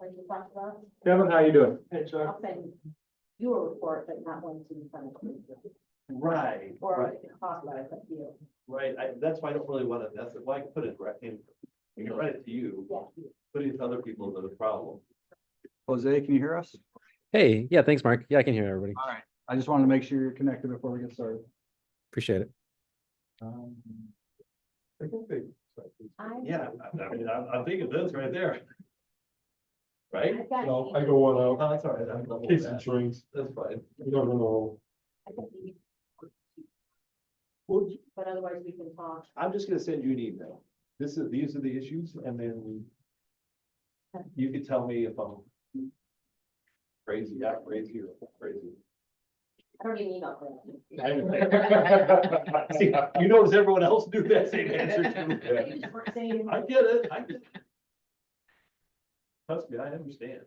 Like we talked about, Kevin, how you doing? Hey, Chuck. I'll send you a report, but not one to front of me. Right, Or right, talk about it, but you. right. That's why I don't really want to, that's why I put it right in. You can write it to you, Yeah. putting it to other people is a problem. Jose, can you hear us? Hey, yeah, thanks, Mark. Yeah, I can hear everybody. All right. I just wanted to make sure you're connected before we get started. Appreciate it. I think they. Yeah, I mean, I'm thinking this right there. Right? I've got. No, I go one Oh, out, that's all right. I'm double case that. insurance, That's fine. you never know. I've got the- Well, But otherwise we can talk. I'm just gonna send you an email. These are the issues, and then you can tell me if I'm crazy, not crazy, or crazy. I don't need email for that. See, you notice everyone else do that same answer too. You just weren't saying- I get it, I get it. Trust me, I understand.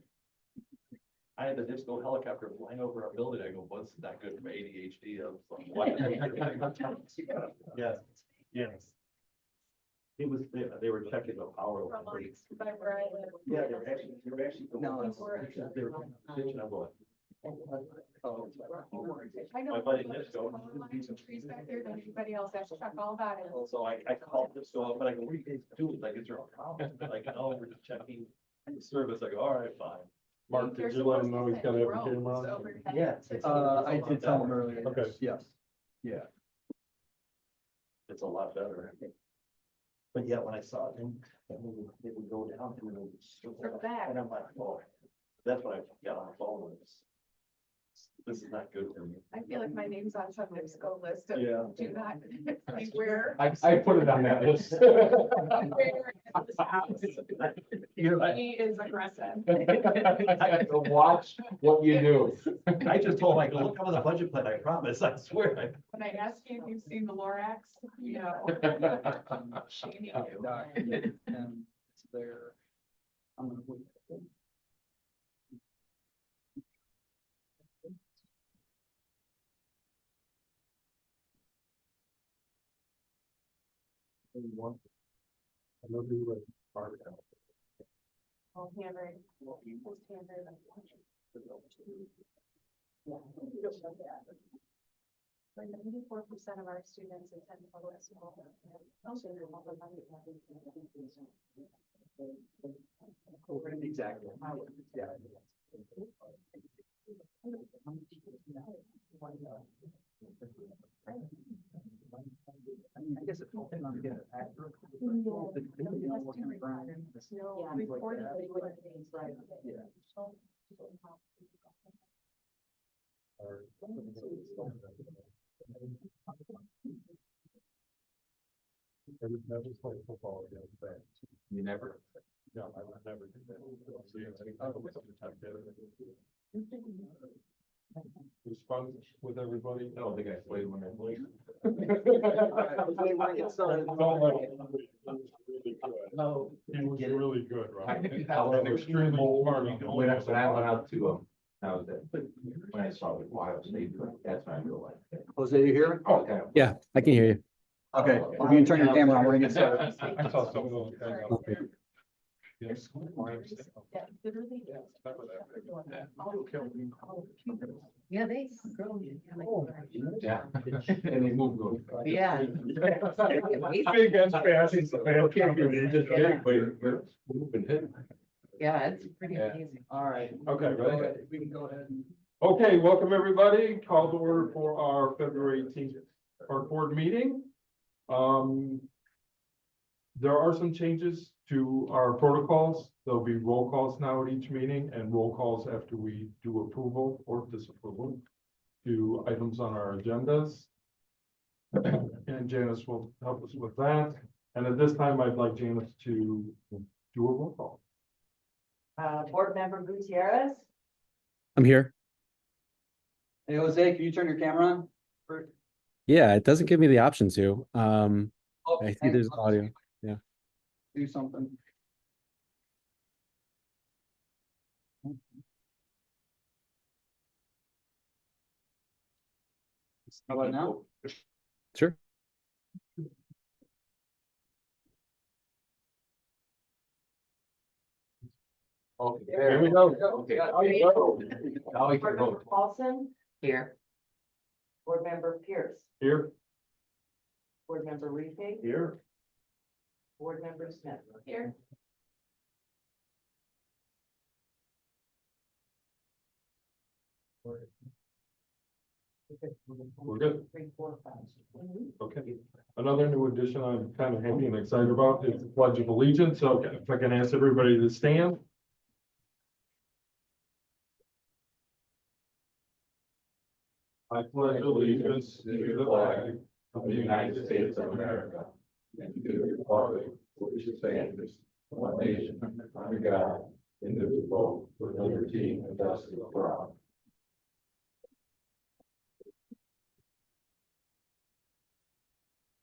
I had the disco helicopter flying over our building, I go, what's not good for ADHD? I was like, what? Yes, yes. It was, they were checking the power. over there. Yeah, they were actually. No, They it's- were bitching, I'm going. I know. My buddy Disco. Some trees back there, and everybody else has to talk all about it. So I called Disco up and I go, what are you guys doing? Like, is there a problem? They're like, no, we're just checking the service. I go, all right, fine. Mark, did you let him know he's gotta have a camera on? Yeah. I did tell him earlier. Okay. Yes. Yeah. It's a lot better. But yeah, when I saw it, then it would go down to it. Circle back. And I'm like, oh, that's when I got on the phone with this. This is not good for me. I feel like my name's on some go list of Yeah. do not beware. I put it on that list. Beware in this house. He is aggressive. Watch what you do. I just told him, I go, look, I'm on the budget plan, I promise, I swear. When I ask you if you've seen the Lorax, you know. Shaming you. Document, and it's there. I'm gonna wait. I know you were part of that. Oh, handwriting. Just handwriting. When 94% of our students attend public school. Exactly. Yeah. I guess if you can get it accurate. You know, what kind of ground, this- Yeah. things like Recording, that. recording things, right. Yeah. Never played football against that. You never. No, I would never do that. It was fun with everybody. I don't think I played when I played. No, he was really good, right? I was And extremely smart. When I went out to, that was it, when I saw the Ohio State, that's when I realized. Jose, you hear me? Oh, okay. Yeah, I can hear you. Okay, if you can turn your camera on, we're gonna get started. I saw some of those guys out there. Yes. Yeah, literally. Yeah, they. Yeah. And they moved really fast. Yeah. Big and fast, he's a man. He's just big, but he's moving it. Yeah, it's pretty Yeah. amazing. All right. Okay, ready? We can go ahead and. Okay, welcome everybody. Call to order for our February 18th park board meeting. There are some changes to our protocols. There'll be roll calls now at each meeting and roll calls after we do approval or disapproval to items on our agendas. And Janice will help us with that. And at this time, I'd like Janice to do a roll call. Board member Gutierrez, I'm here. Hey, Jose, can you turn your camera on? Yeah, it doesn't give me the option to. Oh, I see hang there's on. audio. Yeah. Do something. How about now? Sure. Here we go. Okay, now you go. Now we can Board Member vote. Paulson. Here. Board Member Pierce. Here, Board Member Reaping. Here. Board Member Smith. Here. we're good. 3, 4, 5. Okay. Another new addition I'm kind of happy and excited about is the Pledge of Allegiance. So if I can ask everybody to stand. I pledge allegiance to the flag of the United States of America and to the republic which stands one nation under God, indivisible, with liberty and justice for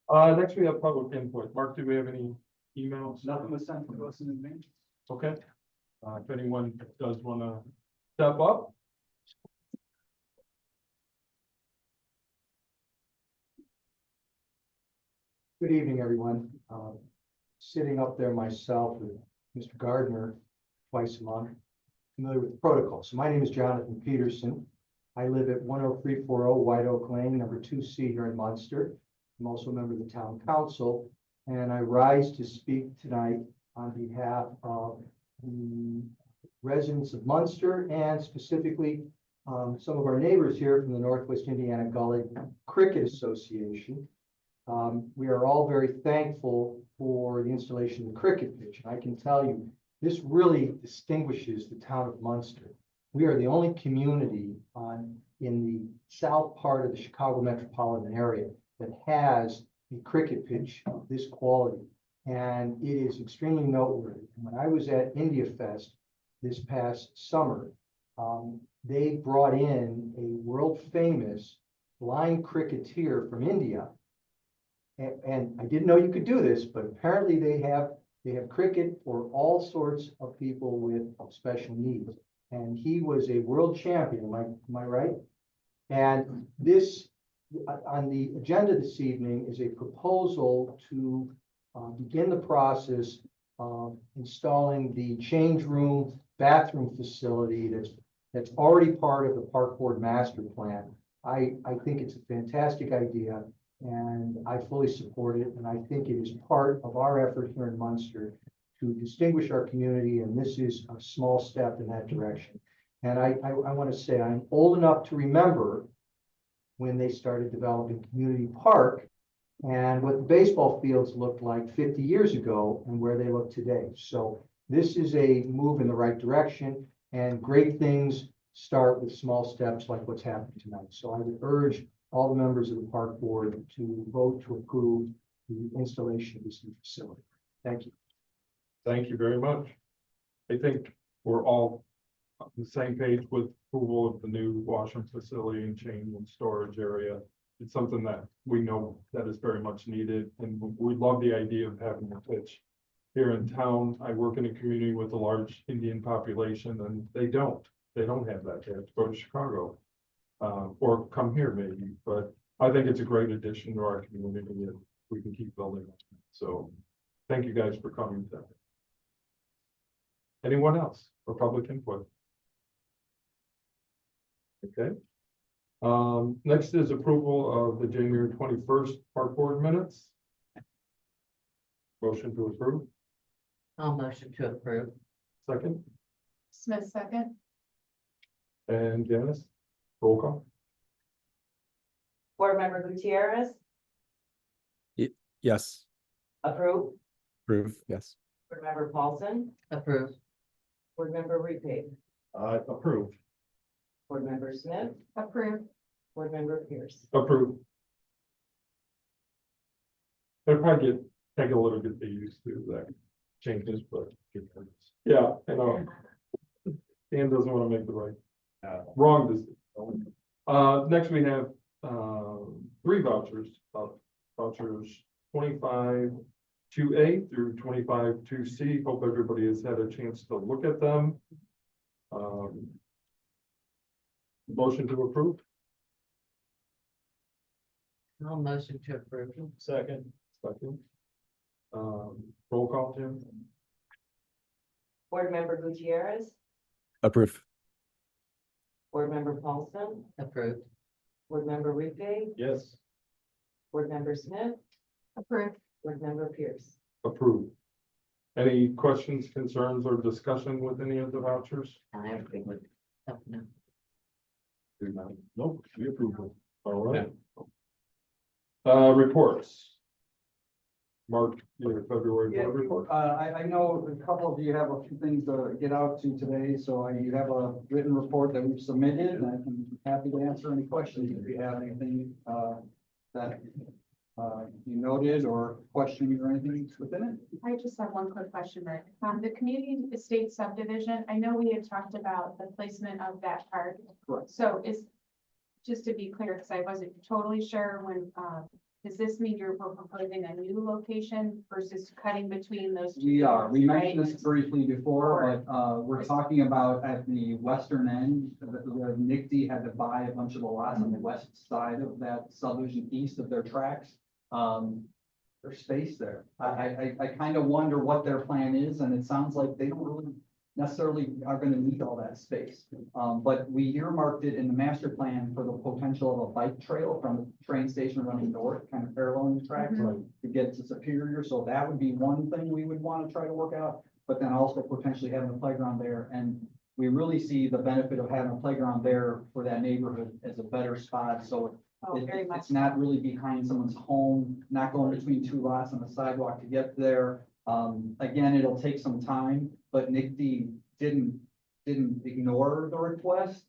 all. Next we have public input. Mark, do we have any emails? Nothing was sent to us in advance. Okay. If anyone does want to step up. Good evening, everyone. Sitting up there myself with Mr. Gardner twice a month, familiar with the protocol. So my name is Jonathan Peterson. I live at 10340 White Oak Lane, number 2C here in Munster. I'm also a member of the town council, and I rise to speak tonight on behalf of the residents of Munster and specifically some of our neighbors here from the Northwest Indiana Gully Cricket Association. We are all very thankful for the installation of the cricket pitch. And I can tell you, this really distinguishes the town of Munster. We are the only community in the south part of the Chicago metropolitan area that has a cricket pitch of this quality. And it is extremely noteworthy. When I was at India Fest this past summer, they brought in a world famous blind cricketer from India. And I didn't know you could do this, but apparently they have cricket for all sorts of people with special needs. And he was a world champion, am I right? And this, on the agenda this evening, is a proposal to begin the process of installing the change room bathroom facility that's already part of the park board master plan. I think it's a fantastic idea. And I fully support it, and I think it is part of our effort here in Munster to distinguish our community, and this is a small step in that direction. And I want to say I'm old enough to remember when they started developing Community Park and what the baseball fields looked like 50 years ago and where they look today. So this is a move in the right direction, and great things start with small steps like what's happening tonight. So I would urge all the members of the park board to vote to approve the installation of this new facility. Thank you. Thank you very much. I think we're all on the same page with approval of the new washroom facility and change and storage area. It's something that we know that is very much needed, and we love the idea of having a pitch here in town. I work in a community with a large Indian population, and they don't have that. They have to go to Chicago. Or come here maybe, but I think it's a great addition to our community and we can keep building on it. So thank you guys for coming today. Anyone else for public input? Okay. Next is approval of the January 21st park board minutes. Motion to approve. I'll motion to approve. Second, Smith, second. and Janice, roll call. Board Member Gutierrez. Yes. Approve. Approve. Yes. Board Member Paulson. Approve. Board Member Reaping. Approved. Board Member Smith. Approve. Board Member Pierce. Approved. It'll probably take a little bit to get used to that changes, but yeah, I know. Dan doesn't want to make the right, wrong decision. Next we have, 3 vouchers, vouchers 25-2A through 25-2C. Hope everybody has had a chance to look at them. Motion to approve. I'll motion to approve. Second. Second. Roll call, Jim. Board Member Gutierrez, Approve. Board Member Paulson. Approved. Board Member Ripe, Yes. Board Member Smith, Approved. Board Member Pierce. Approved. Any questions, concerns, or discussion with any of the vouchers? I agree with. No. Nope, we approve it. All right. Reports. Mark, your February Yeah, board report. I know a couple of you have a few things to get out to today, so you have a written report that we've submitted, and I'm happy to answer any questions if you have anything, that, you noted or questions or anything within it. I just have one quick question, Rick. The community estate subdivision, I know we had talked about the placement of that park. Correct. So just to be clear, because I wasn't totally sure when, does this mean we're proposing a new location versus cutting between those two? We things, mentioned right? this briefly before, but, we're talking about at the western end, where NICD had to buy a bunch of the lots on the west side of that subdivision east of their tracks. There's space there. I kind of wonder what their plan is, and it sounds like they don't really necessarily are gonna need all that space. But we earmarked it in the master plan for the potential of a bike trail from the train station running north, kind of paralleling the tracks to get to Superior. So that would be one thing we would want to try to work out, but then also potentially having a playground there. And we really see the benefit of having a playground there for that neighborhood as a better spot. So Oh, very much. it's not really behind someone's home, not going between two lots on the sidewalk to get there. Again, it'll take some time, but NICD didn't ignore the request.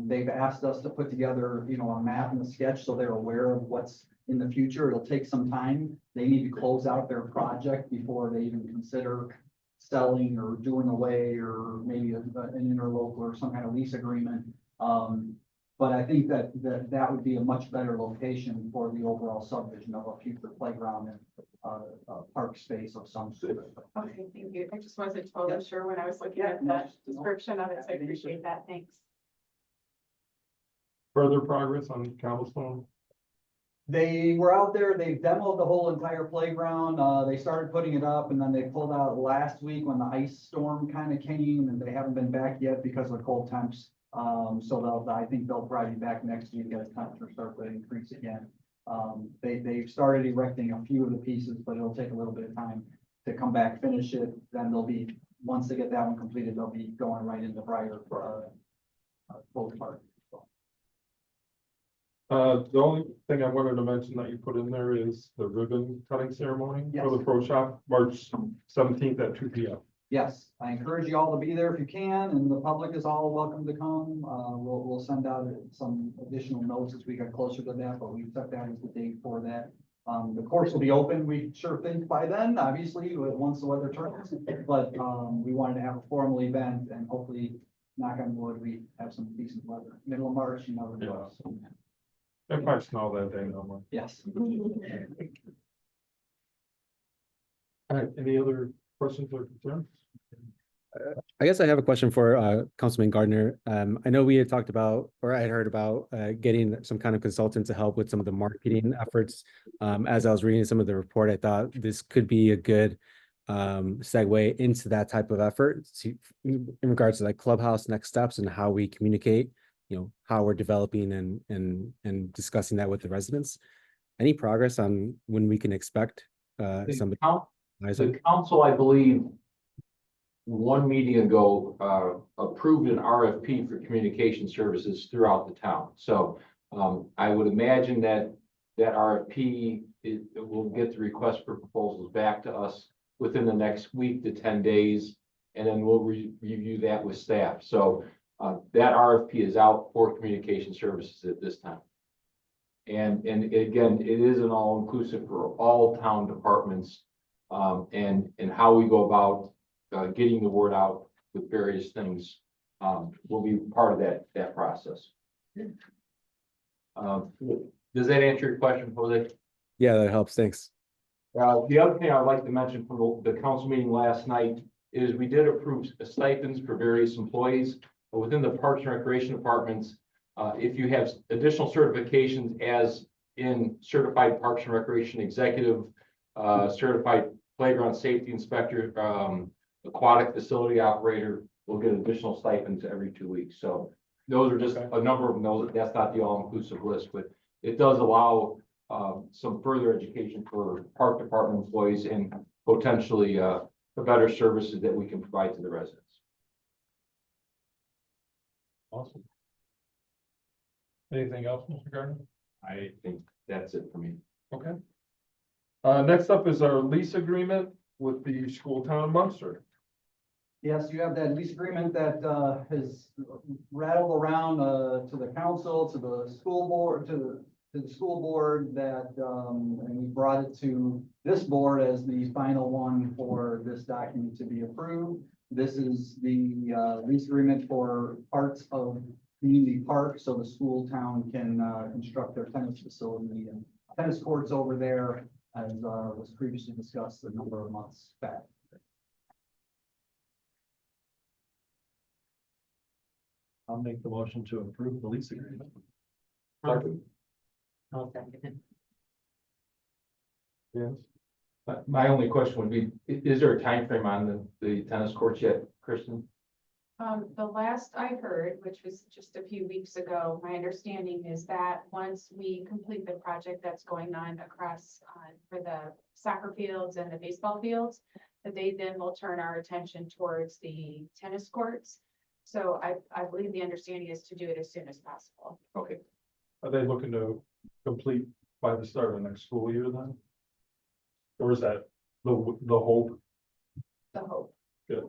They've asked us to put together, a map and a sketch, so they're aware of what's in the future. It'll take some time. They need to close out their project before they even consider selling or doing away, or maybe an interlocal or some kind of lease agreement. But I think that would be a much better location for the overall subdivision of a future playground and park space of some sort. Okay, thank you. I just wasn't totally sure when I was looking at no, the description of it, so I appreciate that. Thanks. Further progress on Cobblestone? They were out there, they demoed the whole entire playground, they started putting it up, and then they pulled out last week when the ice storm kind of came, and they haven't been back yet because of cold temps. So I think they'll probably be back next week as temperatures start to increase again. They've started erecting a few of the pieces, but it'll take a little bit of time to come back, finish it, then once they get that one completed, they'll be going right into Briar for both parts. The only thing I wanted to mention that you put in there is the ribbon cutting ceremony for the pro shop, March 17th at 2 p.m. Yes, I encourage you all to be there if you can, and the public is all welcome to come. We'll send out some additional notes as we get closer to that, but we took that as the date for that. The course will be open, we sure think by then, obviously, once the weather turns, but, we wanted to have a formal event and hopefully, knock on wood, we have some decent weather. Middle of March, Yeah. If I snow that day, no more. Yes. All right, any other questions or concerns? I guess I have a question for Councilman Gardner. I know we had talked about, or I had heard about getting some kind of consultant to help with some of the marketing efforts. As I was reading some of the report, I thought this could be a good segue into that type of effort in regards to like Clubhouse next steps and how we communicate, how we're developing and discussing that with the residents. Any progress on when we can expect somebody? The council, I believe, one meeting ago, approved an RFP for communication services throughout the town. So I would imagine that RFP will get the request for proposals back to us within the next week to 10 days, and then we'll review that with staff. So that RFP is out for communication services at this time. And again, it is an all-inclusive for all town departments, and how we go about getting the word out with various things will be part of that process. Does that answer your question, Jose? Yeah, that helps. Thanks. The other thing I'd like to mention from the council meeting last night is we did approve stipends for various employees within the Parks and Recreation departments. If you have additional certifications, as in certified Parks and Recreation executive, certified playground safety inspector, aquatic facility operator will get additional stipends every 2 weeks. So those are just a number of them. That's not the all-inclusive list, but it does allow some further education for park department employees and potentially the better services that we can provide to the residents. Awesome. Anything else, Mr. Gardner? I think that's it for me. Okay. Next up is our lease agreement with the school town of Munster. Yes, you have that lease agreement that has rattled around to the council, to the school board, to the school board that, and we brought it to this board as the final one for this document to be approved. This is the lease agreement for parts of community park, so the school town can construct their tennis facility and tennis courts over there, as was previously discussed a number of months back. I'll make the motion to approve the lease agreement. I'll second it. Yes. My only question would be, is there a time frame on the tennis courts yet, Kristen? The last I heard, which was just a few weeks ago, my understanding is that once we complete the project that's going on across for the soccer fields and the baseball fields, that they then will turn our attention towards the tennis courts. So I believe the understanding is to do it as soon as possible. Okay. Are they looking to complete by the start of next school year then? Or is that the hope? The hope. Good.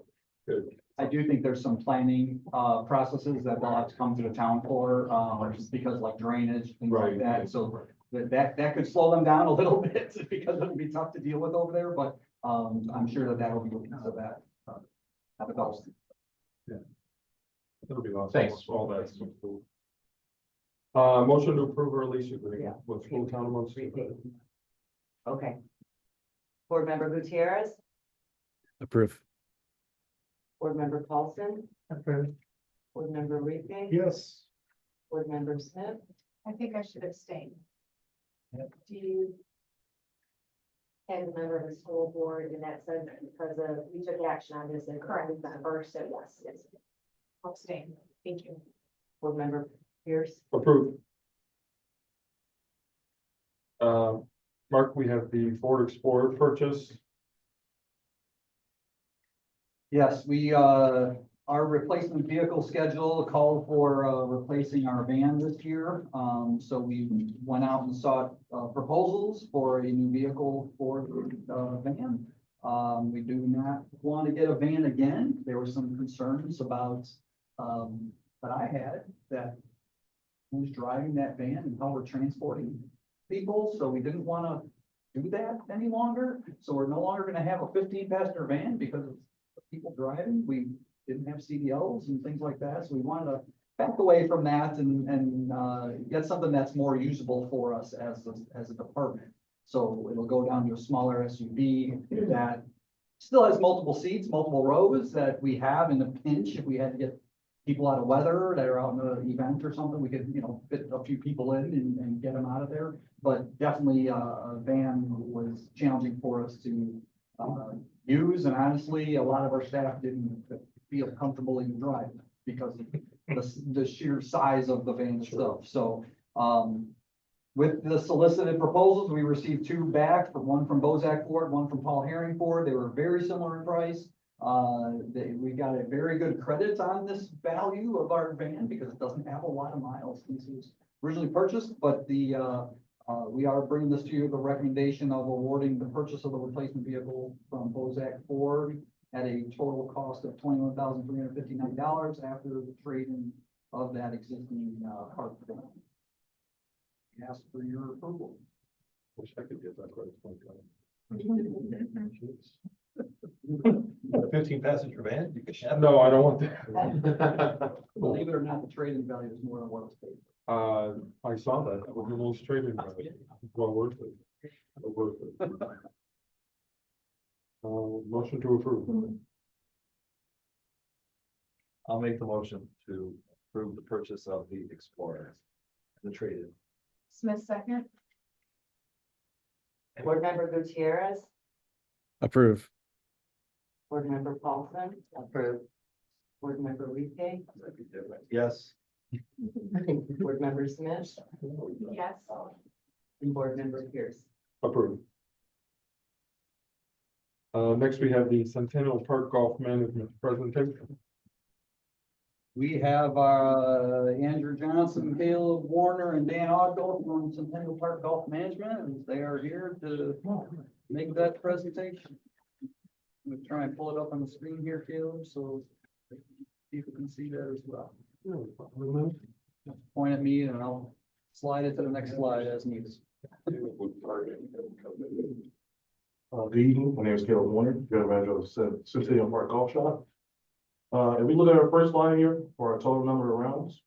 I do think there's some planning processes that they'll have to come to the town for, just because like drainage, things like Right. that, so that could slow them down a little bit, because it'll be tough to deal with over there, but I'm sure that will be looking at that. Have it all. That'll be awesome. Thanks. All that's cool. Motion to approve our lease Yeah. agreement with school town of Munster. Okay. Board Member Gutierrez, Approve. Board Member Paulson. Approved. Board Member Ripe. Yes. Board Member Smith. I think I should abstain. Yep. Do you, As a member of the school board in that sense, because we took action on this and Correct. first, so yes. abstain? Thank you. Board Member Pierce. Approved. Mark, we have the Ford Explorer purchase. Yes, our replacement vehicle schedule called for replacing our van this year. So we went out and sought proposals for a new vehicle for the van. We do not want to get a van again. There were some concerns about that I had, that who's driving that van and how we're transporting people. So we didn't want to do that any longer. So we're no longer going to have a 15-passenger van because of people driving. We didn't have CDLs and things like that, so we wanted to back away from that and get something that's more usable for us as a department. So it'll go down to a smaller SUV that still has multiple seats, multiple rows that we have in a pinch. If we had to get people out of weather that are out in an event or something, we could, fit a few people in and get them out of there. But definitely a van was challenging for us to use, and honestly, a lot of our staff didn't feel comfortable even driving because of the sheer size of the van itself. So with the solicited proposals, we received two back, one from Bozak Ford, one from Paul Herring Ford. They were very similar in price. We got a very good credit on this value of our van because it doesn't have a lot of miles since it was originally purchased, but we are bringing this to you, the recommendation of awarding the purchase of the replacement vehicle from Bozak Ford at a total cost of $21,359 after the trade-in of that existing park. Ask for your approval. Wish I could get that credit. 15-passenger van, you could have. No, I don't want that. Believe it or not, the trade-in value is more than what it's paid. I saw that. That was the most trading. Well worth it. Well worth it. Motion to approve. I'll make the motion to approve the purchase of the Explorer, the trade-in. Smith second. Board Member Gutierrez, Approve. Board Member Paulson. Approved. Board Member Weekday. Yes. Board Member Smith. Yes. And Board Member Pierce. Approved. Next, we have the Centennial Park Golf Management presentation. We have, Andrew Johnson, Caleb Warner, and Dan Ogden from Centennial Park Golf Management, and they are here to make that presentation. I'm gonna try and pull it up on the screen here, Caleb, so people can see that as well. Point at me and I'll slide it to the next slide as needed. Good evening, my name is Caleb Warner, general manager of Centennial Park Golf Shop. If we look at our first slide here for our total number of rounds,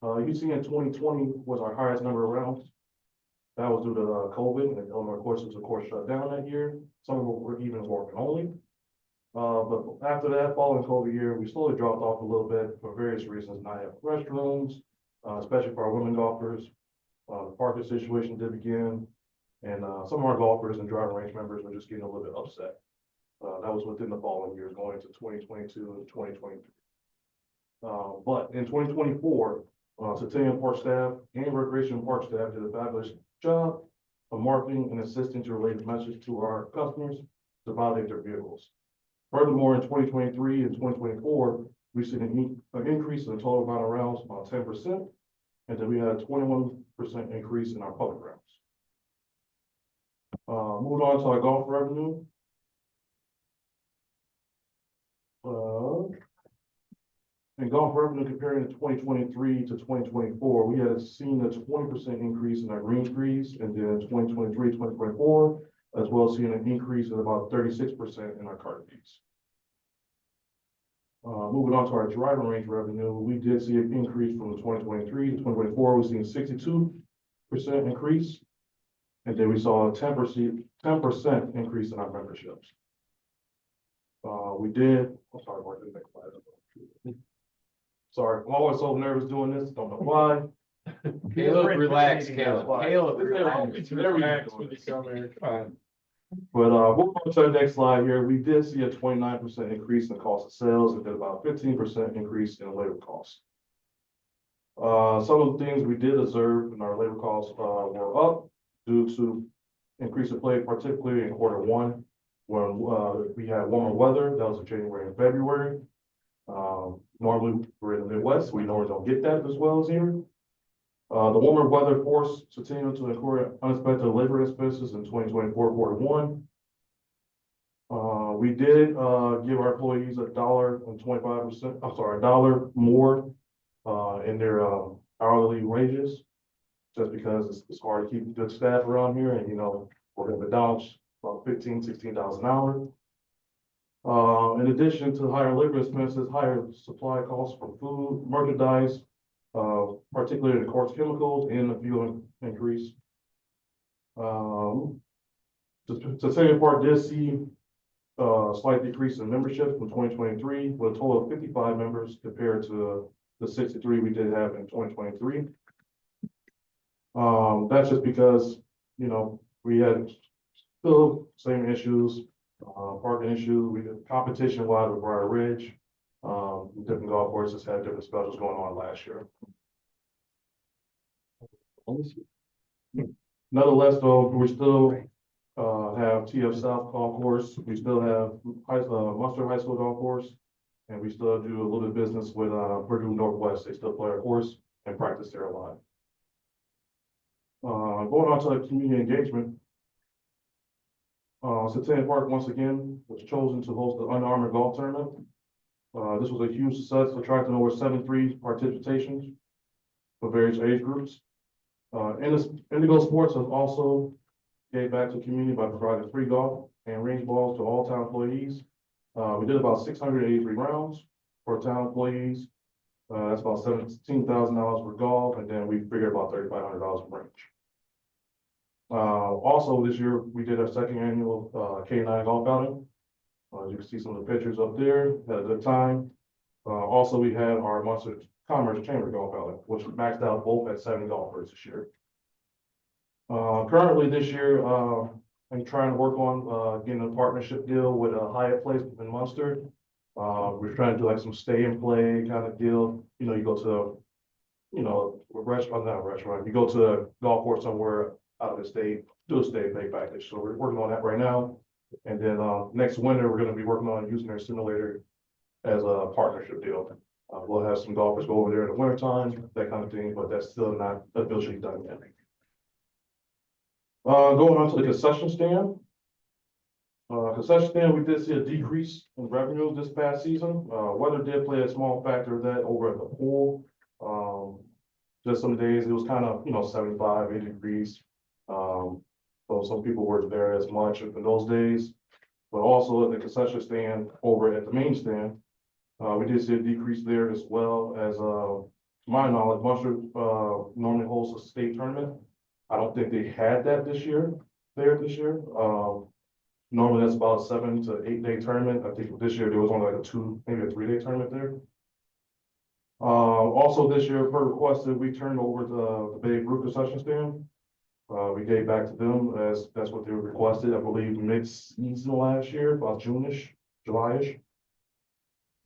you see in 2020 was our highest number of rounds. That was due to COVID, and Illinois courses, of course, shut down that year. Some of them were even working only. But after that, following COVID year, we slowly dropped off a little bit for various reasons, not having restrooms, especially for our women golfers. The parking situation did begin. And some of our golfers and driving range members were just getting a little bit upset. That was within the following years, going into 2022 and 2023. But in 2024, Centennial Park staff and Recreation Park staff did a fabulous job of marketing and assisting to relay the message to our customers to validate their vehicles. Furthermore, in 2023 and 2024, we've seen an increase in the total amount of rounds about 10%, and then we had a 21% increase in our public rounds. Moving on to our golf revenue. In golf revenue comparing to 2023 to 2024, we had seen a 20% increase in our green fees, and then 2023, 2024, as well as seeing an increase of about 36% in our cart fees. Moving on to our driving range revenue, we did see an increase from the 2023 to 2024. We've seen a 62% increase. And then we saw a 10% increase in our memberships. I'm sorry, Mark, the next slide. Sorry, I'm always so nervous doing this, don't know why. Caleb, relax, Caleb. Caleb, Relax. But moving on to the next slide here, we did see a 29% increase in the cost of sales and then about 15% increase in labor costs. Some of the things we did observe in our labor costs were up due to increase of play, particularly in Q1, when we had warmer weather. That was in January and February. Normally, we're in the Midwest, we normally don't get that as well as here. The warmer weather forced Centennial to incur unexpected labor expenses in 2024 Q1. We did give our employees $1 more in their hourly wages, just because it's hard to keep good staff around here, and we're gonna balance about $15,000-$16,000 an hour. In addition to higher labor expenses, higher supply costs for food, merchandise, particularly the course chemicals and the fuel increase. The Centennial Park did see a slight decrease in membership from 2023, with a total of 55 members compared to the 63 we did have in 2023. That's just because, we had still same issues, parking issues, we did competition wise with Briar Ridge. Different golf courses had different specials going on last year. Nonetheless, though, we still have TF South Golf Course. We still have Munster High School Golf Course, and we still do a little bit of business with Purdue Northwest. They still play our course and practice there a lot. Going on to the community engagement. Centennial Park once again was chosen to host the Under Armour Golf Tournament. This was a huge success, attracting over 73 participations for various age groups. Indigo Sports has also gave back to the community by providing free golf and range balls to all town employees. We did about 683 rounds for town employees. That's about $17,000 for golf, and then we figured about $3,500 for range. Also this year, we did our second annual K9 golf outing. As you can see some of the pictures up there, had a good time. Also, we had our Munster Commerce Chamber golf outing, which maxed out both at 70 golfers this year. Currently this year, and trying to work on, getting a partnership deal with a Hyatt Place in Munster. We're trying to do like some stay and play kind of deal, you know, you go to, you know, a restaurant, not a restaurant, you go to a golf course somewhere out of the state, do a stay and play package, so we're working on that right now. And then, next winter, we're gonna be working on using their simulator as a partnership deal. We'll have some golfers go over there in the winter time, that kind of thing, but that's still not officially done yet. Going on to the concession stand. Concession stand, we did see a decrease in revenues this past season. Weather did play a small factor of that over at the pool. Just some days it was kind of, you know, 75, 80 degrees. So some people weren't there as much in those days. But also at the concession stand over at the main stand, we did see a decrease there as well as, to my knowledge, Munster, normally holds a state tournament. I don't think they had that this year, this year. Normally that's about a 7 to 8 day tournament. I think this year there was only like a 2, maybe a 3 day tournament there. Also this year, per requested, we turned over the Babe Ruth concession stand. We gave back to them as that's what they requested, I believe mid-season last year, about June-ish, July-ish.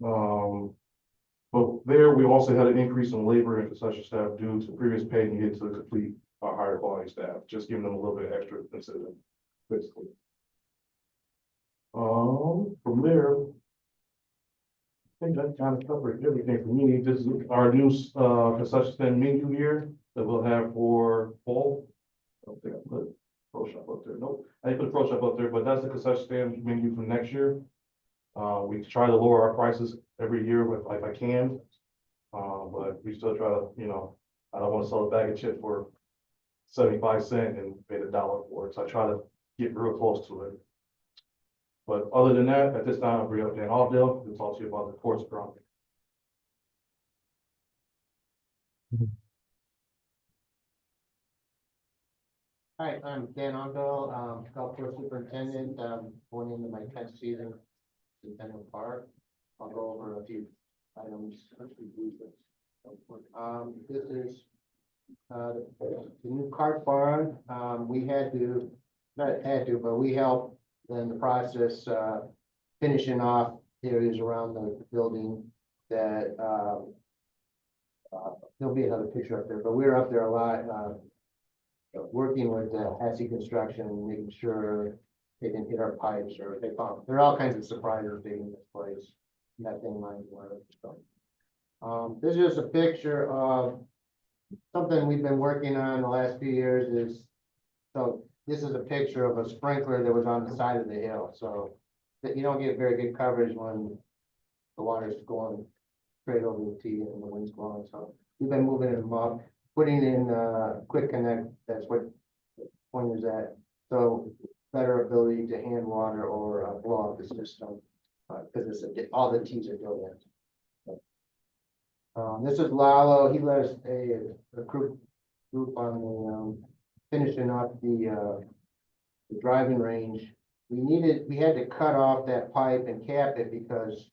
But there, we also had an increase in labor and concession staff due to previous pay needed to complete our higher quality staff, just giving them a little bit extra incentive, basically. From there, I think that kind of covered everything for me. This is our new, concession stand menu here that we'll have for fall. I don't think I put Pro Shop up there. Nope, I didn't put Pro Shop up there, but that's the concession stand menu for next year. We try to lower our prices every year if I can. But we still try to, you know, I don't want to sell a bag of chips for 75 cents and pay $1 for it. So I try to get real close to it. But other than that, at this time, I'll bring up Dan Aldale to talk to you about the courts ground. Hi, I'm Dan Onville, golf course superintendent, going into my 10th season in Central Park. I'll go over a few items. This is the new cart barn. We had to, not had to, but we helped in the process, finishing off areas around the building that, there'll be another picture up there, but we were up there a lot, working with HASI Construction, making sure they didn't hit our pipes or they found, there are all kinds of surprises being this place. Nothing lines were, so. This is a picture of something we've been working on the last few years is, so this is a picture of a sprinkler that was on the side of the hill, so that you don't get very good coverage when the water's going straight over the tee and the wind's blowing, so we've been moving them up, putting in quick connect, that's what the point is at, so better ability to hand water or blow up the system, because all the tees are built in. This is Lalo, he led us a group on the finishing up the driving range. We had to cut off that pipe and cap it because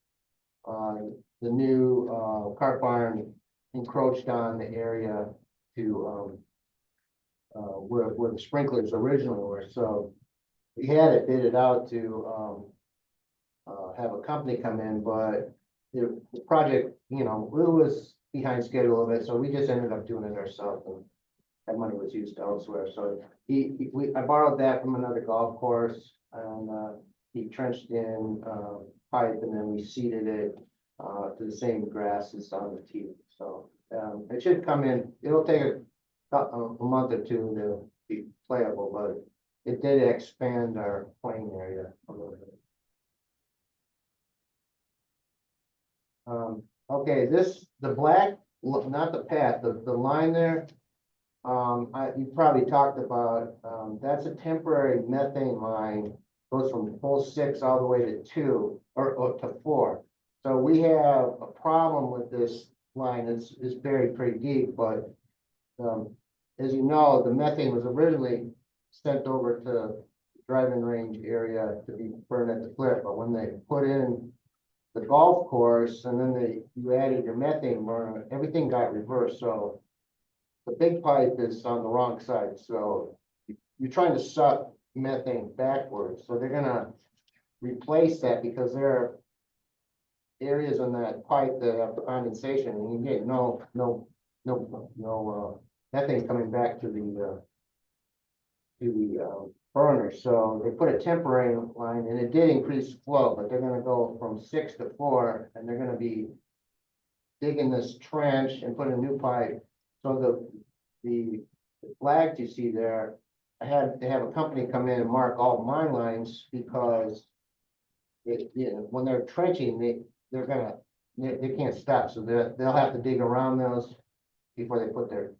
the new cart barn encroached on the area to where the sprinklers originally were. So we had it bid it out to have a company come in, but the project, you know, it was behind schedule a bit, so we just ended up doing it ourselves, and that money was used elsewhere. So I borrowed that from another golf course, and he trenched in pipe, and then we seeded it to the same grass as on the tee. So it should come in. It'll take a month or two to be playable, but it did expand our playing area a little bit. Okay, the black, not the path, the line there, you probably talked about, that's a temporary methane line, goes from hole 6 all the way to 2 or to 4. So we have a problem with this line. It's buried pretty deep, but as you know, the methane was originally sent over to the driving range area to be burned at the flip, but when they put in the golf course and then you added your methane burner, everything got reversed. So the big pipe is on the wrong side. So you're trying to suck methane backwards. So they're gonna replace that because there are areas on that pipe that have condensation and you get no methane coming back to the burner. So they put a temporary line and it did increase flow, but they're gonna go from 6 to 4 and they're gonna be digging this trench and put a new pipe. So the flags you see there, they have a company come in and mark all mine lines because when they're trenching, they can't stop, so they'll have to dig around those before they put their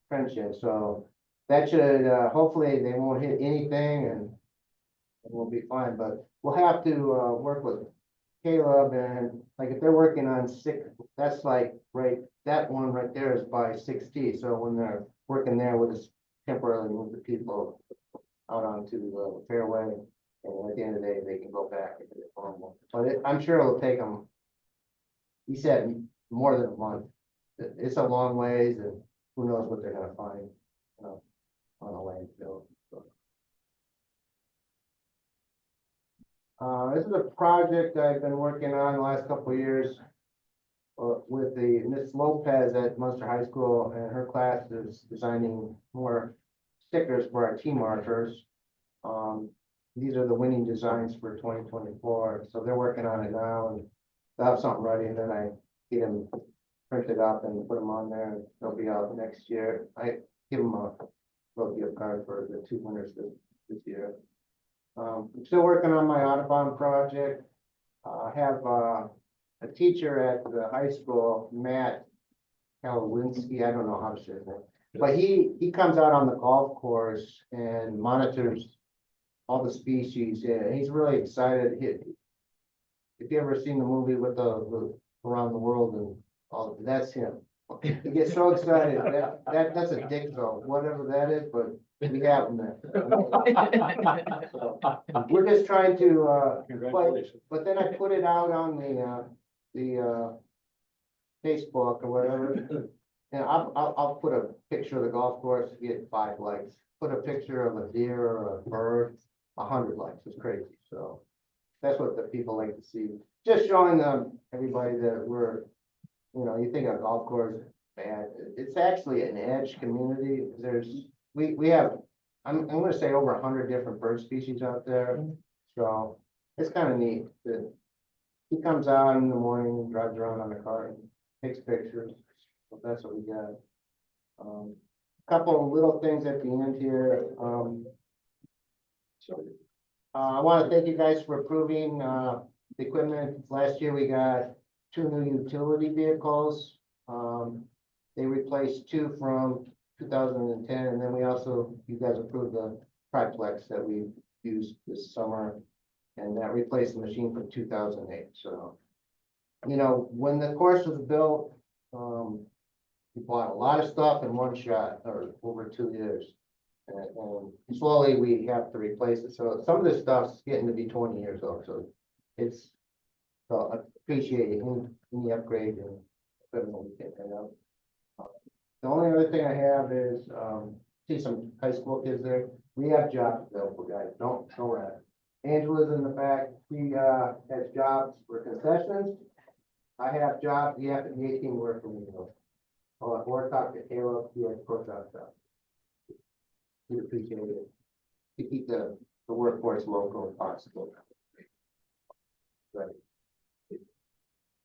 trench in. So that should hopefully they won't hit anything and we'll be fine. But we'll have to work with Caleb and like if they're working on 6, that's like that one right there is by 6T. So when they're working there, we'll just temporarily move the people out onto the fairway. And at the end of the day, they can go back and get normal. But I'm sure it'll take them, he said, more than a month. It's a long ways and who knows what they're gonna find, on a landfill. So. This is a project I've been working on the last couple of years with the Miss Lopez at Munster High School, and her class is designing more stickers for our team markers. These are the winning designs for 2024, so they're working on it now, and they'll have something ready, and then I get them printed up and put them on there, and they'll be out next year. I give them a little gift card for the 2 winners this year. I'm still working on my Audubon project. I have a teacher at the high school, Matt Kalawinski, I don't know how to say his name, but he comes out on the golf course and monitors all the species. Yeah, he's really excited. If you ever seen the movie with the Around the World and all, that's him. He gets so excited. That's a dick zone, whatever that is, but we have him there. So, we're just trying to, Congratulations. but then I put it out on the Facebook or whatever. And I'll put a picture of the golf course, get 5 likes. Put a picture of a deer or a bird, 100 likes. It's crazy. So that's what the people like to see. Just showing them, everybody, that we're, you think a golf course is bad. It's actually an edge community. We have, I'm gonna say over 100 different bird species out there. So it's kind of neat that he comes out in the morning, drives around on the car and takes pictures. So that's what we got. Couple of little things at the end here. I want to thank you guys for approving the equipment. Last year we got 2 new utility vehicles. They replaced 2 from 2010, and then we also, you guys approved the triplex that we used this summer, and that replaced the machine from 2008. So, when the course was built, we bought a lot of stuff in one shot, or over 2 years. And slowly we have to replace it. So some of this stuff's getting to be 20 years old. So I appreciate any upgrade and equipment we can pick up. The only other thing I have is, see some high school kids there. We have jobs available, guys. Don't worry. Angela's in the back. She has jobs for concessions. I have jobs. You have to be 18 to work for me. Or talk to Caleb. He has pro job stuff. We appreciate it. To keep the workforce local and possible. Right.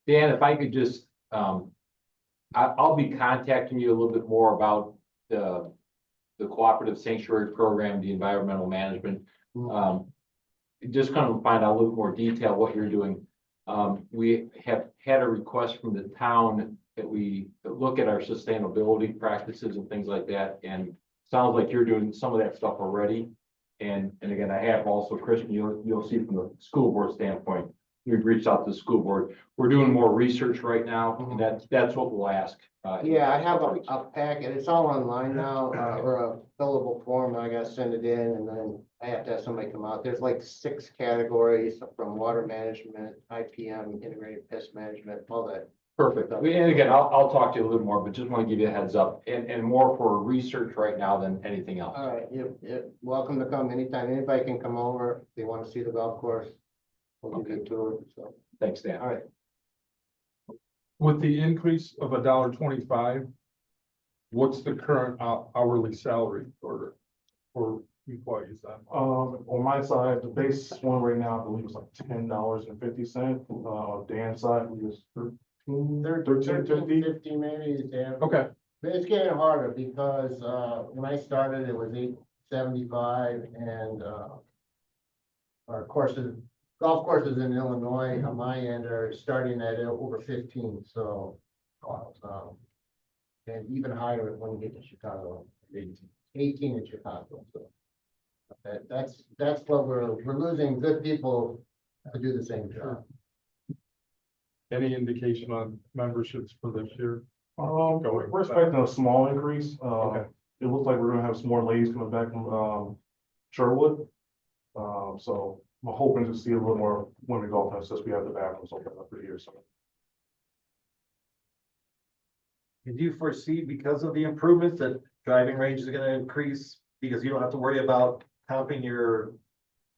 Dan, if I could just, I'll be contacting you a little bit more about the cooperative sanctuary program, the environmental management. Just kind of find out a little more detail what you're doing. We have had a request from the town that we look at our sustainability practices and things like that. And sounds like you're doing some of that stuff already. And again, I have also, Christian, you'll see from the school board standpoint, we've reached out to the school board. We're doing more research right now, and that's what we'll ask. Yeah, I have a packet. It's all online now, or a fillable form. I gotta send it in, and then I have to have somebody come out. There's like 6 categories from water management, IPM, integrated pest management, all that Perfect. I mean, and again, I'll talk to you a little more, but just want to give you a heads up and more for research right now than anything else. All right, you're welcome to come anytime. Anybody can come over. If they want to see the golf course. We'll give you a tour, so. Thanks, Dan. All right. With the increase of $1.25, what's the current hourly salary for employees then? On my side, the base one right now, I believe is like $10.50. Dan's side, we was 13.50. 50 maybe, yeah. Okay, But it's getting harder because, when I started, it was 8.75 and, our courses, golf courses in Illinois on my end are starting at over 15, so, and even higher when you get to Chicago, 18 in Chicago, so. That's what we're losing good people to do the same job. any indication on memberships for this year? We're expecting a small increase. Okay. It looks like we're gonna have some more ladies coming back from, Sherwood. So I'm hoping to see a little more women golf since we have the bathrooms open up for here, so. Do you foresee, because of the improvements, that driving range is gonna increase? Because you don't have to worry about comping your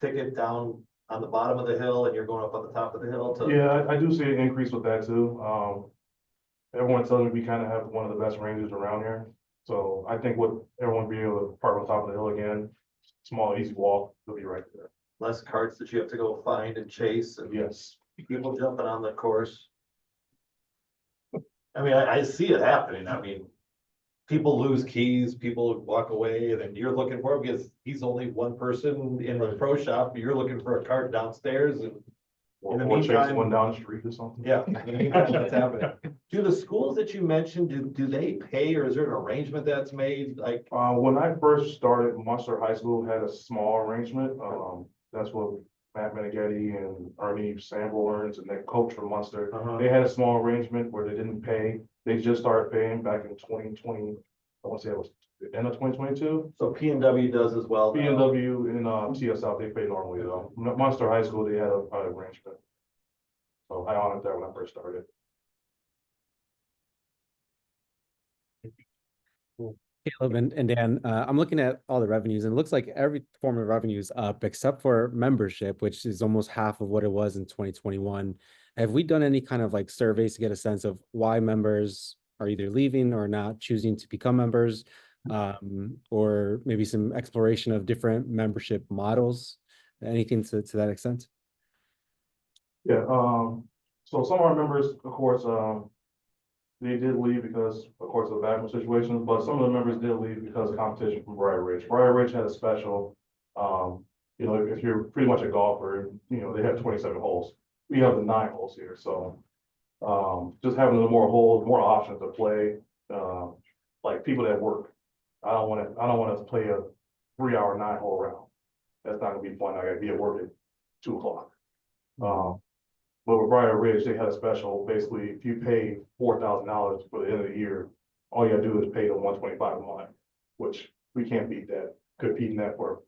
ticket down on the bottom of the hill and you're going up on the top of the hill to. Yeah, I do see an increase with that too. Everyone tells me we kind of have one of the best ranges around here. So I think what everyone be able to park on top of the hill again, small, easy walk, will be right there. Less carts that you have to go find and chase and Yes. people jumping on the course. I mean, I see it happening. I mean, people lose keys, people walk away, and then you're looking for him because he's only one person in the pro shop. You're looking for a cart downstairs and in the Or chase meantime- one down the street or something. yeah, in the meantime, that's happening. Do the schools that you mentioned, do they pay or is there an arrangement that's made? Like, When I first started, Munster High School had a small arrangement. That's what Matt Meneghetti and Ernie Sanborns and their coach from Munster. They had a small arrangement where they didn't pay. They just started paying back in 2020. I want to say it was the end of 2022. so P and W does as well. now? B&W and TSL, they pay normally though. Munster High School, they had an arrangement. So I honored that when I first started. Caleb and Dan, I'm looking at all the revenues and it looks like every form of revenue is up except for membership, which is almost half of what it was in 2021. Have we done any kind of like surveys to get a sense of why members are either leaving or not choosing to become members? Or maybe some exploration of different membership models, anything to that extent? Yeah, so some of our members, of course, they did leave because, of course, of the bathroom situation, but some of the members did leave because of competition from Briar Ridge. Briar Ridge had a special, you know, if you're pretty much a golfer, you know, they have 27 holes. We have the 9 holes here, so just having the more holes, more options to play, like people that work. I don't want to play a 3-hour 9-hole round. That's not gonna be fun. I gotta be at work at 2 o'clock. But with Briar Ridge, they had a special, basically, if you pay $4,000 for the end of the year, all you gotta do is pay the $125 a month, which we can't beat that, competing that for,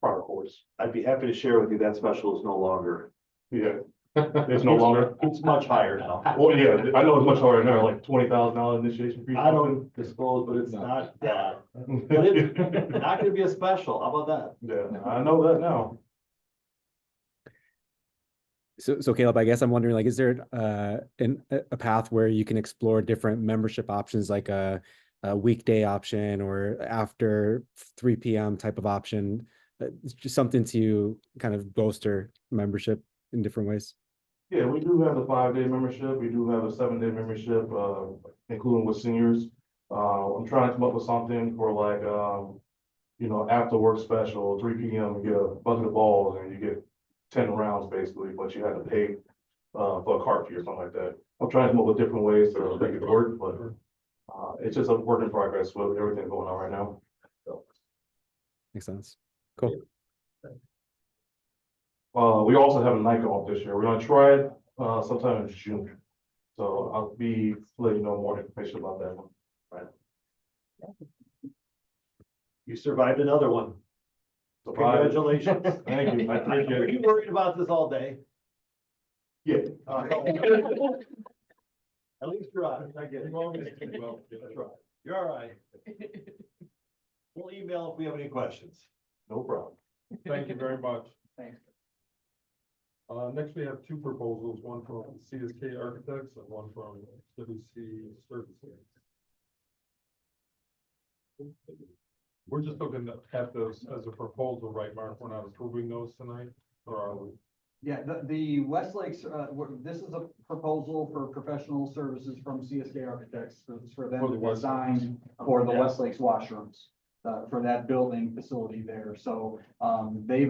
prior course. I'd be happy to share with you that special is no longer. Yeah, it's no longer, It's much higher now. well, yeah, I know it's much harder now, like $20,000 initiation fee. I don't disclose, but it's not that. But it's not gonna be a special. How about that? Yeah, I know that now. So Caleb, I guess I'm wondering, like, is there a path where you can explore different membership options, like a weekday option or after 3 p.m. type of option? It's just something to kind of bolster membership in different ways. Yeah, we do have the 5-day membership. We do have a 7-day membership, including with seniors. I'm trying to come up with something for like, you know, after work special, 3 p.m. you get a bucket of balls and you get 10 rounds basically, but you had to pay for a cart fee or something like that. I'm trying to come up with different ways to make it work, but it's just a work in progress with everything going on right now. So, Makes sense. Cool. we also have a night golf this year. We're gonna try it sometime in June. So I'll be letting you know more information about that one. You survived another one. Congratulations. Thank you. I appreciate Are it. you worried about this all day? Yeah. At least try. I get it. Well, try. You're all right. We'll email if we have any questions. No problem. Thank you very much. Thanks. Next we have two proposals, one from CSK Architects and one from WC Services. We're just looking at those as a proposal, right, Mark? We're not approving those tonight, or are we? Yeah, the Westlakes, this is a proposal for professional services from CSK Architects for them For the to Westlakes. design for the Yeah. Westlakes washrooms. For that building facility there. So, they've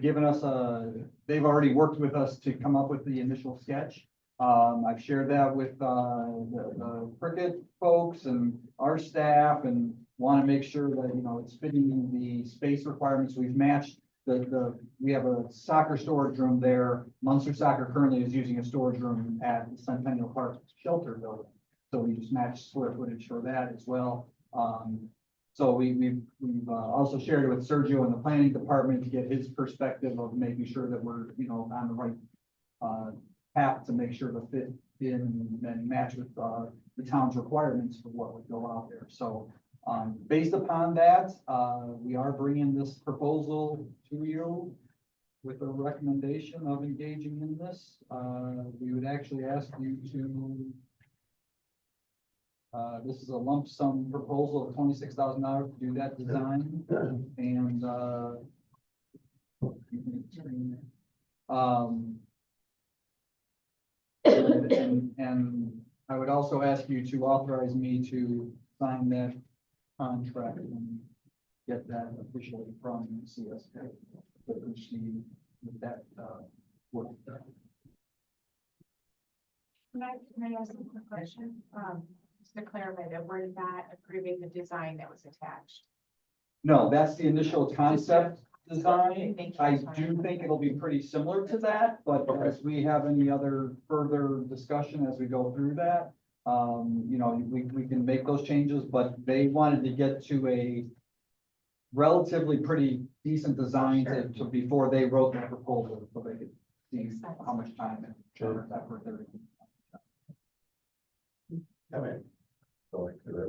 given us they've already worked with us to come up with the initial sketch. I've shared that with, the Cricket folks and our staff and want to make sure that, you know, it's fitting the space requirements. We've matched we have a soccer storage room there. Munster Soccer currently is using a storage room at the Centennial Park Shelter Building. So we just matched square footage for that as well. So we've also shared it with Sergio in the planning department to get his perspective of making sure that we're, you know, on the right path to make sure to fit in and match with the town's requirements for what would go out there. So based upon that, we are bringing this proposal to you with a recommendation of engaging in this. We would actually ask you to this is a lump sum proposal of $26,000 to do that design and, and I would also ask you to authorize me to sign that contract and get that officially from CSK to proceed with that, work. Can I ask a quick question? Just to clarify that we're not approving the design that was attached. No, that's the initial concept design. Thank you. I do think it'll be pretty similar to that, but as we have any other further discussion as we go through that, you know, we can make those changes, but they wanted to get to a relatively pretty decent design to before they wrote that proposal, so they could see Makes sense. how much time and effort they're. I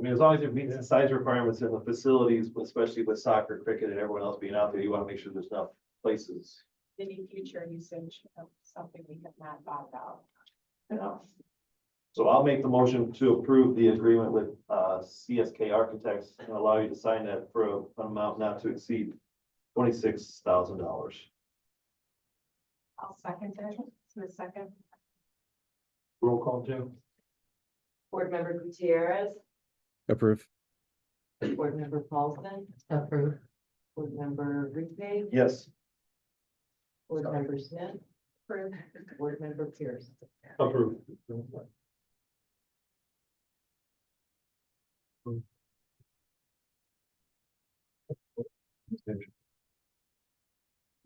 mean, as long as it meets the size requirements in the facilities, especially with soccer, cricket, and everyone else being out there, you want to make sure there's enough places. Any future usage of something we have not thought about. Enough. So I'll make the motion to approve the agreement with CSK Architects and allow you to sign that for an amount not to exceed $26,000. I'll second it. So a second. Roll call, Jim? Board Member Gutierrez, Approve. Board Member Paulson, Approve. Board Member Reed, Yes. Board Member Smith, Approved. Board Member Pierce. Approved.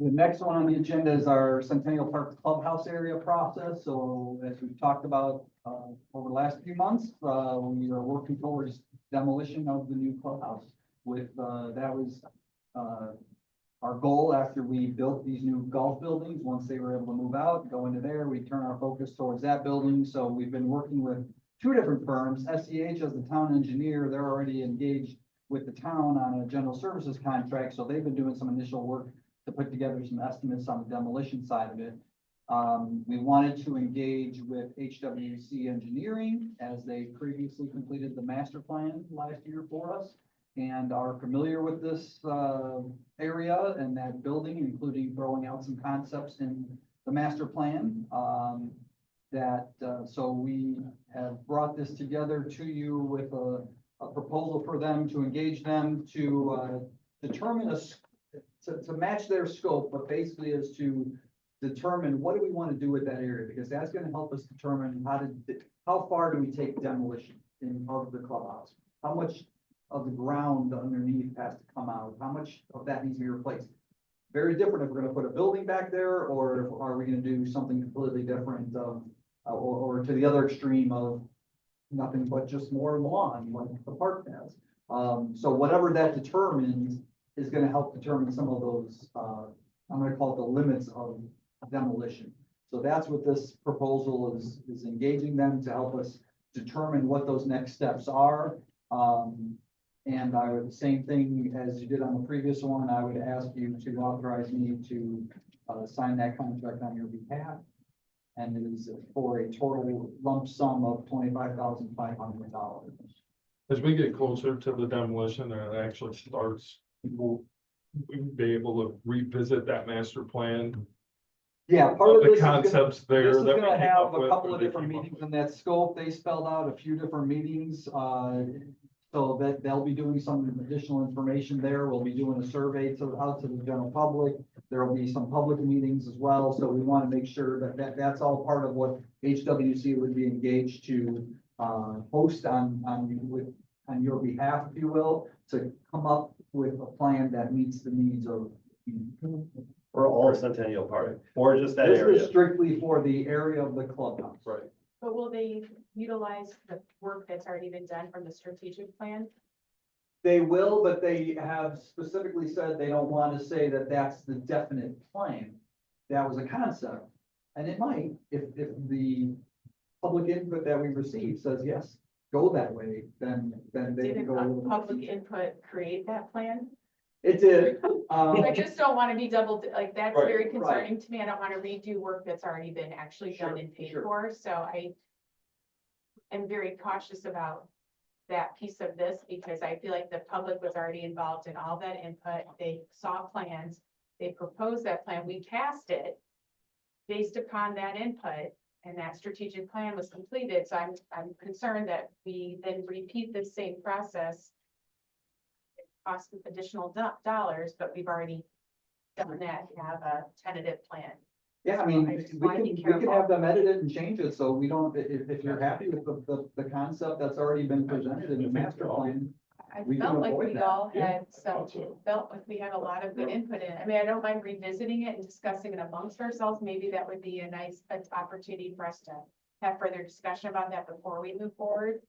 The next one on the agenda is our Centennial Park Clubhouse area process. So as we've talked about over the last few months, we are working towards demolition of the new clubhouse. With that was our goal after we built these new golf buildings. Once they were able to move out, go into there, we turn our focus towards that building. So we've been working with two different firms. SEH as the town engineer, they're already engaged with the town on a general services contract. So they've been doing some initial work to put together some estimates on the demolition side of it. We wanted to engage with HWC Engineering as they previously completed the master plan last year for us and are familiar with this area and that building, including throwing out some concepts in the master plan. So we have brought this together to you with a proposal for them to engage them to determine to match their scope, but basically is to determine what do we want to do with that area, because that's going to help us determine how far do we take demolition of the clubhouse? How much of the ground underneath has to come out? How much of that needs to be replaced? Very different if we're going to put a building back there, or are we going to do something completely different, or to the other extreme of nothing but just more lawn, like the park has. So whatever that determines is going to help determine some of those, I'm going to call it the limits of demolition. So that's what this proposal is engaging them to help us determine what those next steps are. And I would, same thing as you did on the previous one, I would ask you to authorize me to sign that contract on your behalf. And it is for a total lump sum of $25,500. As we get closer to the demolition and it actually starts, we'll be able to revisit that master plan. Yeah, part of The this is gonna, concepts there. this is that we gonna came have up a with, couple or of they different came up meetings with. in that scope. They spelled out a few different meetings, so that they'll be doing some additional information there. We'll be doing a survey out to the general public. There will be some public meetings as well, so we want to make sure that that's all part of what HWC would be engaged to host on your behalf, if you will, to come up with a plan that meets the needs of. For all of Centennial Park, or just that This area. is strictly for the area of the clubhouse. Right. But will they utilize the work that's already been done from the strategic plan? They will, but they have specifically said they don't want to say that that's the definite plan. That was a concept, and it might, if the public input that we receive says, yes, go that way, then they can Did go. a little bit public deeper. input create that plan? It did. I just don't want to be like, that's Right, very right. concerning to me. I don't want to redo work that's already been actually done Sure, and paid sure. for, so I am very cautious about that piece of this because I feel like the public was already involved in all that input. They saw plans, they proposed that plan, we passed it based upon that input, and that strategic plan was completed, so I'm concerned that we then repeat the same process. Cost of additional dollars, but we've already done that, have a tentative plan. Yeah, I mean, I just we wanna can, be we can careful. have them edit it and change it, so we don't, if you're happy with the concept that's already been presented in the master plan. I We can felt like avoid we that. all Yeah, had some, felt like we had a lot of good input in it. I mean, I don't mind revisiting it and discussing it amongst ourselves. Maybe that would be a nice opportunity for us to have further discussion about that before we move forward.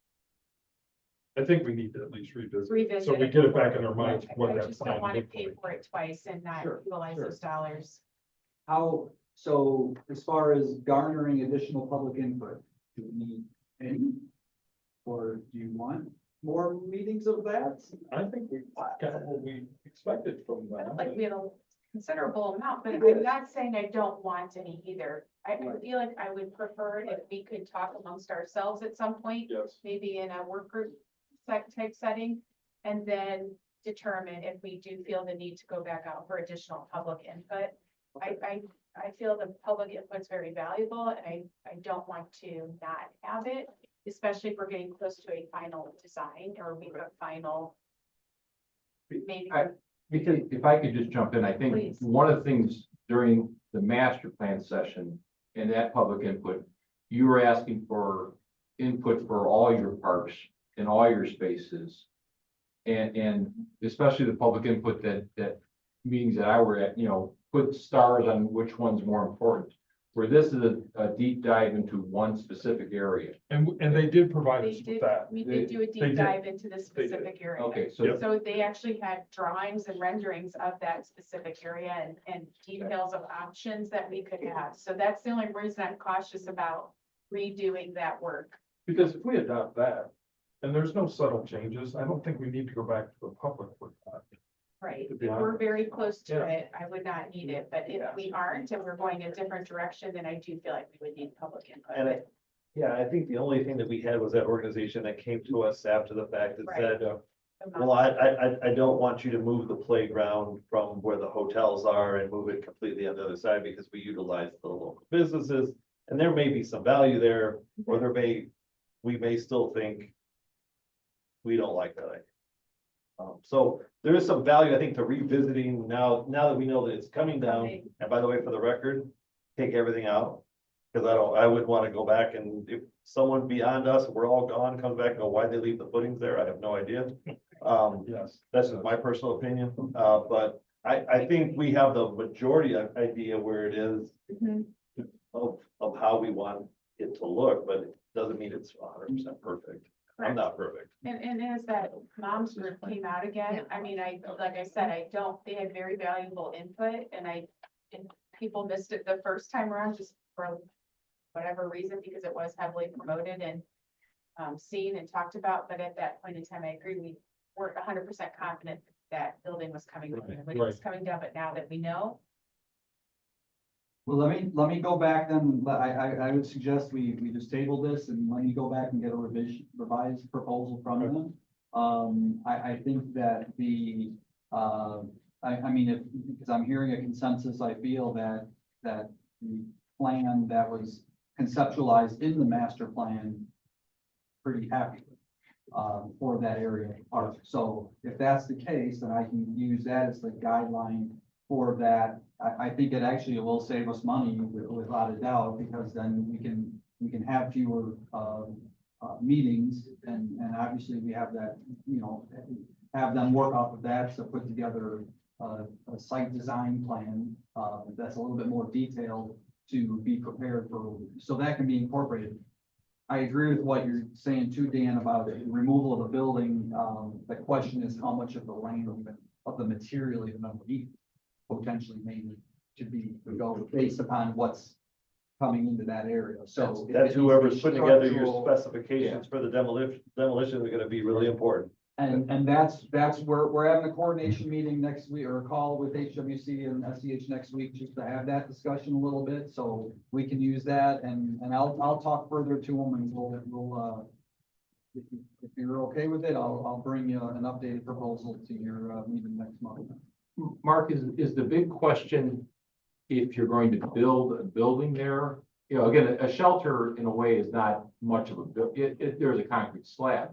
I think we need to at least revisit. Revisit So we it get it back before- in our minds, what I that just don't plan want to looked pay like. for it twice and not Sure, utilize sure. those dollars. How, so as far as garnering additional public input, do we need any? Or do you want more meetings of that? I think we got what we expected from I them. felt like we had a considerable amount, but It I'm is. not saying I don't want any either. I Right. feel like I would prefer if we could talk amongst ourselves at some point, Yes. maybe in a work group type setting, and then determine if we do feel the need to go back out for additional public input. I feel the public input's very valuable, and I don't want to not have it, especially if we're getting close to a final design or we have a final. Maybe. Because if I could just jump in, I think Please. one of the things during the master plan session and that public input, you were asking for input for all your parks and all your spaces. And especially the public input that meetings that I were at, put stars on which one's more important. Where this is a deep dive into one specific area. And they did provide They us with did, that. we did do a They deep did. dive into the They did. specific area. Okay, so Yep. So they actually had drawings and renderings of that specific area and details of options that we could have. So that's the only reason I'm cautious about redoing that work. Because if we adopt that, and there's no subtle changes, I don't think we need to go back to the public with that. Right, To if be we're honest. very close to Yeah. it, I would not need it, but Yeah. if we aren't and we're going a different direction, then I do feel like we would need public input. And I think the only thing that we had was that organization that came to us after the fact that Right. said, well, I don't want you to move the playground from where the hotels are and move it completely on the other side because we utilize the local businesses. And there may be some value there, or we may still think we don't like that idea. So there is some value, I think, to revisiting now that we know that it's coming down. Coming. And by the way, for the record, take everything out. Cause I would want to go back and if someone beyond us, we're all gone, comes back and go, why'd they leave the footings there? I have no idea. Yes. That's just my personal opinion, but I think we have the majority idea where it is Mhm. of how we want it to look, but it doesn't mean it's 100% perfect. I'm not perfect. And as that mom's group came out again, I mean, like I said, they had very valuable input and people missed it the first time around just for whatever reason, because it was heavily promoted and seen and talked about, but at that point in time, I agree, we weren't hundred percent confident that building was coming down, when it was Right. coming down, but now that we know, Well, let me go back then, I would suggest we just table this and let me go back and get a revised proposal from them. I think that I mean, because I'm hearing a consensus, I feel that the plan that was conceptualized in the master plan, pretty happy with, for that area park. So if that's the case, then I can use that as the guideline for that. I think it actually will save us money without a doubt, because then we can have fewer, meetings, and obviously we have that, you know, have them work off of that to put together a site design plan, that's a little bit more detailed to be prepared for, so that can be incorporated. I agree with what you're saying too, Dan, about the removal of the building. The question is how much of the land of the material even underneath potentially maybe should be go based upon what's coming into that area. So if That's it whoever's needs to be putting together your structural- specifications for the demolition are gonna be really important. And that's where we're having a coordination meeting next week, or a call with HWC and SEH next week, just to have that discussion a little bit, so we can use that, and I'll talk further to them, and we'll if you're okay with it, I'll bring you an updated proposal to your meeting next month. Mark, is the big question, if you're going to build a building there? You know, again, a shelter in a way is not much of a, there's a concrete slab.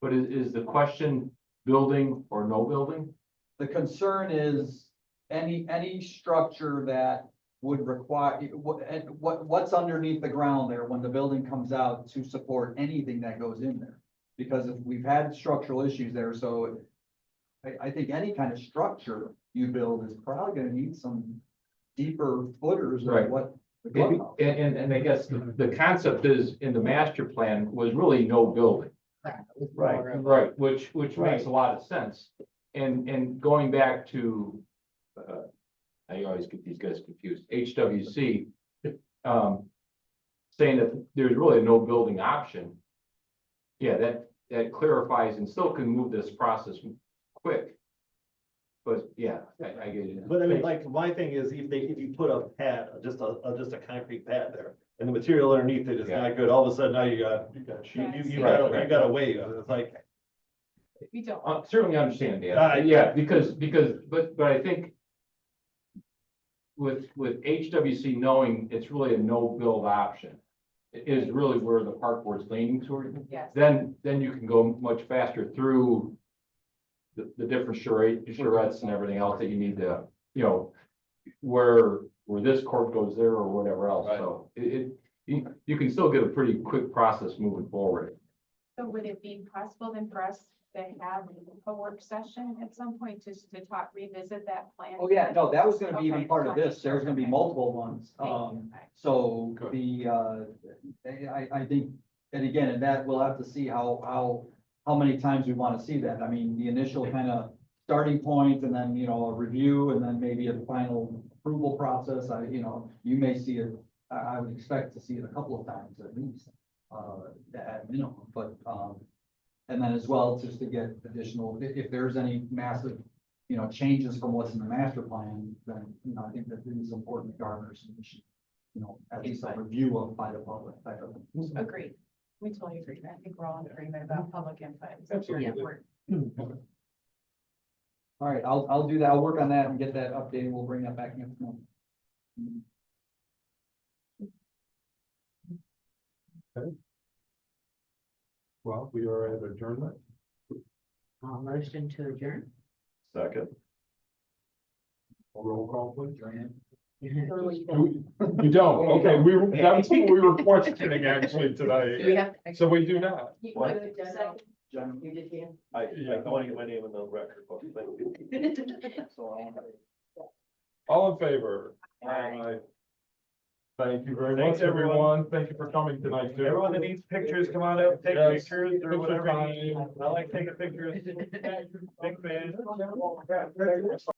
But is the question building or no building? The concern is any structure that would require, what's underneath the ground there when the building comes out to support anything that goes in there? Because if we've had structural issues there, so I think any kind of structure you build is probably gonna need some deeper footers Right. of what. the Maybe, clubhouse. and I guess the concept is, in the master plan, was really no building. Right, which makes a lot of sense. And going back to, I always get these guys confused, HWC, saying that there's really no building option. Yeah, that clarifies and still can move this process quick. But yeah, I get it. But I mean, like, my thing is, if you put a pad, just a concrete pad there, and the material underneath it is Yeah. not good, all of a sudden now you gotta wait, it's like. we don't. Certainly understand that, yeah, because, but I think with HWC knowing it's really a no-build option is really where the park board's leaning toward. Yes. Then you can go much faster through the different charrettes and everything else that you need to, you know, where this court goes there or whatever else, so you can still get a pretty quick process moving forward. So would it be possible then for us to have a work session at some point just to revisit that plan? Oh, yeah, no, that was gonna be even Okay, part of just this, there's gonna be okay. multiple ones, Thank you. so Good. I think, and again, and that we'll have to see how many times we wanna see that, I mean, the initial kind of starting point, and then, you know, a review, and then maybe a final approval process, you may see it, I would expect to see it a couple of times at least, at minimum, but, and then as well, just to get additional, if there's any massive, changes from what's in the master plan, then, I think that it is important to garner some, at least a review of by the public type of thing. Agreed. We totally agree. I think we're all in agreement about public input. It's Absolutely. very important. All right, I'll do that. I'll work on that and get that updated. We'll bring that back next month. Well, we are at adjournment. Motion to adjourn. Second. Roll call, please. Totally. We don't, okay, that's what we were questioning actually tonight, We have. so we do not. You What? did, Jen. John? You did, Dan? I want to get my name in the record book, thank you. All in favor? Aye. Thank you very Thanks, much, everyone. Thank you for coming tonight, too. Everyone that needs pictures, come on up, take Yes. pictures or Picture whatever. time. I like taking pictures. Big fan.